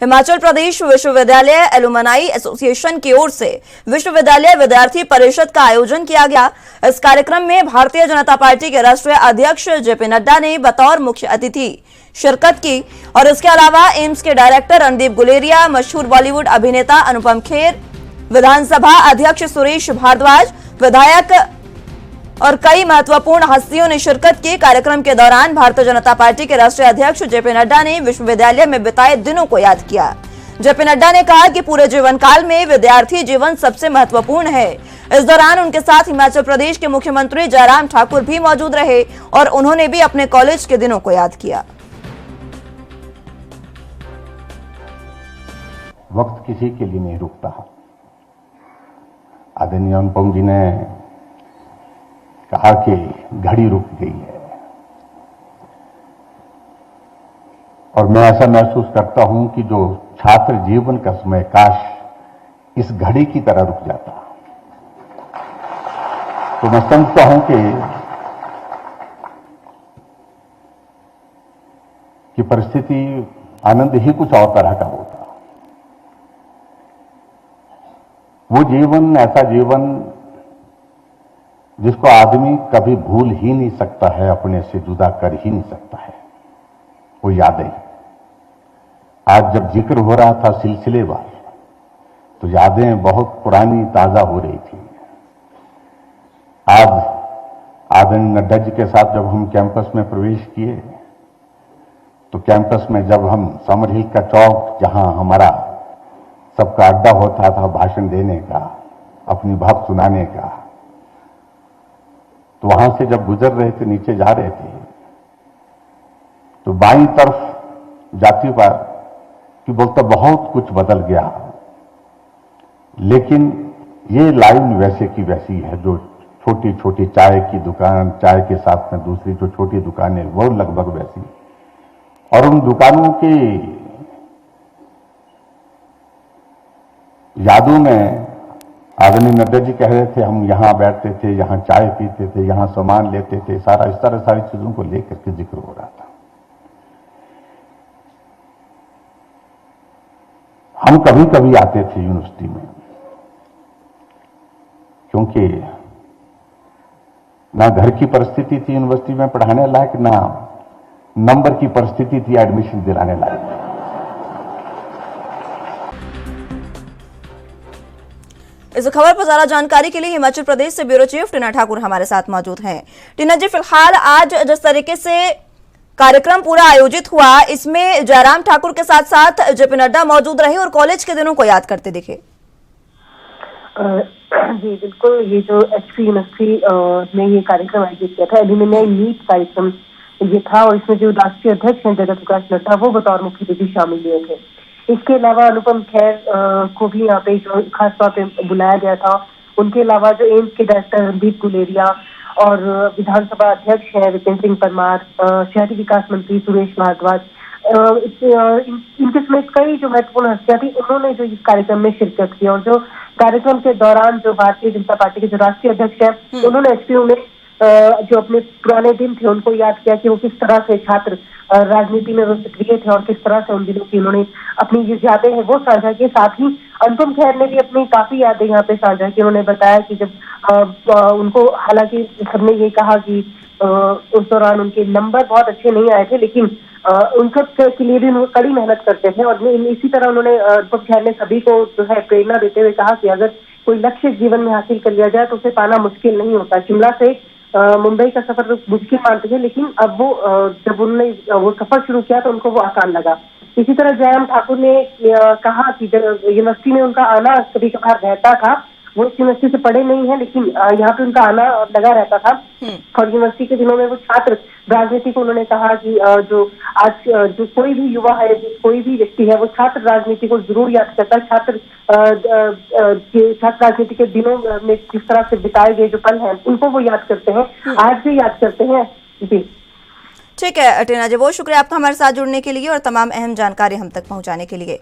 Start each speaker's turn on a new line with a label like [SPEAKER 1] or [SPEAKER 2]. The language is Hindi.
[SPEAKER 1] हिमाचल प्रदेश विश्वविद्यालय एलुमनाई एसोसिएशन की ओर से विश्वविद्यालय विद्यार्थी परिषद का आयोजन किया गया। इस कार्यक्रम में भारतीय जनता पार्टी के राष्ट्रीय अध्यक्ष जेपी नड्डा ने बतौर मुख्य अतिथि शिरकत की और इसके अलावा एम्स के डायरेक्टर रणदीप गुलेरिया, मशहूर बॉलीवुड अभिनेता अनुपम खेर, विधानसभा अध्यक्ष सुरेश भारद्वाज, विधायक और कई महत्वपूर्ण हस्तियों ने शिरकत की। कार्यक्रम के दौरान भारतीय जनता पार्टी के राष्ट्रीय अध्यक्ष जेपी नड्डा ने विश्वविद्यालय में बिताए दिनों को याद किया। जेपी नड्डा ने कहा कि पूरे जीवन काल में विद्यार्थी जीवन सबसे महत्वपूर्ण है। इस दौरान उनके साथ हिमाचल प्रदेश के मुख्यमंत्री जयराम ठाकुर भी मौजूद रहे और उन्होंने भी अपने कॉलेज के दिनों को याद किया।
[SPEAKER 2] वक्त किसी के लिए नहीं रुकता। आदरणीय अनुपम जी ने कहा कि घड़ी रुक गई है और मैं ऐसा महसूस करता हूं कि जो छात्र जीवन का समय काश इस घड़ी की तरह रुक जाता। तो मैं समझता हूं कि परिस्थिति आनंद ही कुछ और तरह का होता। वो जीवन, ऐसा जीवन जिसको आदमी कभी भूल ही नहीं सकता है, अपने से जुदा कर ही नहीं सकता है, वो यादें। आज जब जिक्र हो रहा था सिलसिलेवार, तो यादें बहुत पुरानी ताजा हो रही थी। आज आदरणीय नड्डा जी के साथ जब हम कैंपस में प्रवेश किए, तो कैंपस में जब हम समर हिल का चौक, जहां हमारा सबका अड्डा होता था भाषण देने का, अपनी बात सुनाने का, तो वहां से जब गुजर रहे थे, नीचे जा रहे थे, तो बाईं तरफ जाती बार कि बोलता बहुत कुछ बदल गया, लेकिन ये लाइन वैसे की वैसी है। जो छोटी छोटी चाय की दुकान, चाय के साथ में दूसरी जो छोटी दुकानें, वो लगभग वैसी। और उन दुकानों की यादों में आदरणीय नड्डा जी कह रहे थे, हम यहां बैठते थे, यहां चाय पीते थे, यहां सामान लेते थे, सारा इस तरह सारी चीजों को लेकर के जिक्र हो रहा था। हम कभी कभी आते थे यूनिवर्सिटी में, क्योंकि ना घर की परिस्थिति थी यूनिवर्सिटी में पढ़ाने लायक, ना नंबर की परिस्थिति थी एडमिशन दिलाने लायक।
[SPEAKER 1] इस खबर पर ज्यादा जानकारी के लिए हिमाचल प्रदेश से ब्यूरो चीफ टीना ठाकुर हमारे साथ मौजूद हैं। टीना जी, फिलहाल आज जिस तरीके से कार्यक्रम पूरा आयोजित हुआ, इसमें जयराम ठाकुर के साथ साथ जेपी नड्डा मौजूद रहे और कॉलेज के दिनों को याद करते दिखे।
[SPEAKER 3] जी बिल्कुल, ये जो एचपी यूनिवर्सिटी में ये कार्यक्रम आयोजित किया था, एल्यूमिनाई मीट कार्यक्रम ये था, और इसमें जो राष्ट्रीय अध्यक्ष हैं जगत प्रकाश नड्डा, वो बतौर मुख्य अतिथि शामिल हुए थे। इसके अलावा अनुपम खेर को भी यहाँ पे खास तौर पे बुलाया गया था। उनके अलावा जो एम्स के डायरेक्टर रणदीप गुलेरिया और विधानसभा अध्यक्ष हैं विपिन सिंह परमार, शहरी विकास मंत्री सुरेश भारद्वाज, इनके समेत कई जो महत्वपूर्ण हस्तियां थी, उन्होंने जो इस कार्यक्रम में शिरकत की। और जो कार्यक्रम के दौरान जो भारतीय जनता पार्टी के जो राष्ट्रीय अध्यक्ष हैं, उन्होंने एचपीयू में जो अपने पुराने दिन थे उनको याद किया कि वो किस तरह से छात्र राजनीति में वो सक्रिय थे और किस तरह से उन दिनों की उन्होंने अपनी जो यादें हैं वो साझा की। साथ ही अनुपम खेर ने भी अपनी काफी यादें यहाँ पे साझा की। उन्होंने बताया कि जब उनको, हालांकि सबने ये कहा कि उस दौरान उनके नंबर बहुत अच्छे नहीं आए थे, लेकिन उन सब के लिए भी उन्होंने कड़ी मेहनत करते थे। और इसी तरह उन्होंने, अनुपम खेर ने सभी को जो है प्रेरणा देते हुए कहा कि अगर कोई लक्ष्य जीवन में हासिल कर लिया जाए तो उसे पाना मुश्किल नहीं होता। शिमला से मुंबई का सफर मुश्किल मानते थे, लेकिन अब वो जब उन्होंने वो सफर शुरू किया तो उनको वो आसान लगा। इसी तरह जयराम ठाकुर ने कहा कि यूनिवर्सिटी में उनका आना कभी कभार रहता था। वो इस यूनिवर्सिटी से पढ़े नहीं है, लेकिन यहाँ पे उनका आना लगा रहता था। और यूनिवर्सिटी के दिनों में वो छात्र राजनीति को, उन्होंने कहा कि जो आज जो कोई भी युवा है, जो कोई भी व्यक्ति है, वो छात्र राजनीति को जरूर याद करता है। छात्र राजनीति के दिनों में किस तरह से बिताए गए जो पल हैं, उनको वो याद करते हैं, आज भी याद करते हैं। जी
[SPEAKER 1] ठीक है टीना जी, बहुत शुक्रिया आपका हमारे साथ जुड़ने के लिए और तमाम अहम जानकारी हम तक पहुंचाने के लिए।